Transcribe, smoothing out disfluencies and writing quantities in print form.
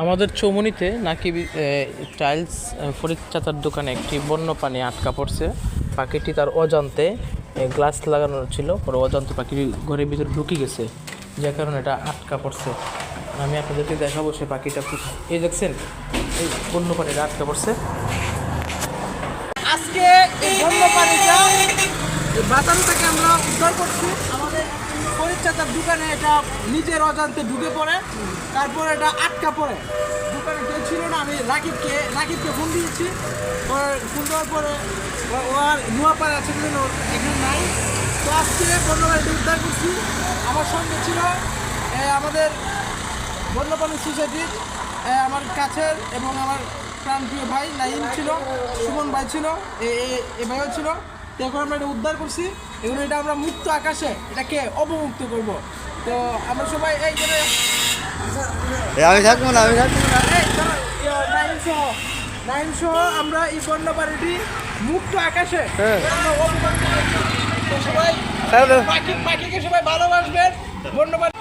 আমাদের চৌমুনিতে নাকি টাইলস ফরিদ চাচার দোকানে একটি বন্য প্রাণী আটকা পড়ছে। পাখিটি তার অজান্তে গ্লাস লাগানো ছিল, পরে অজান্তে পাখিটি ঘরের ভিতরে ঢুকে গেছে, যে কারণে এটা আটকা পড়ছে। আমি আপনাদেরকে দেখাবো সে পাখিটা কোথায়। এই দেখছেন, এই বন্য প্রাণীটা আটকা পড়ছে। আজকে এই বন্য প্রাণীটা বাতান থেকে আমরা উদ্ধার করছি। আমাদের ফরিদ চাচার দোকানে এটা নিজের অজান্তে ঢুকে পড়ে, তারপর এটা আটকা পড়ে। দোকানে কেউ ছিল না, আমি রাকিবকে ফোন দিয়েছি। ফোন দেওয়ার পরে ও আর নোয়াপাড়া আছে কিন্তু এখানে নাই। তো আজকে বন্যপ্রাণীটা উদ্ধার করছি। আমার সঙ্গে ছিল আমাদের বন্যপ্রাণী সোসাইটির আমার কাছের এবং আমার প্রাণপ্রিয় ভাই নাইম ছিল, সুমন ভাই ছিল, এ ভাইও ছিল। তো এখন আমরা এটা উদ্ধার করছি। এখন এটা আমরা মুক্ত আকাশে এটাকে অবমুক্ত করব। তো আমরা সবাই এই আমি থাকবো না নাইম সহ আমরা এই বন্যপ্রাণীটি মুক্ত আকাশে আমরা অবমুক্ত করব। তো সবাই পাখিকে সবাই ভালোবাসবেন। বন্যপ্রাণী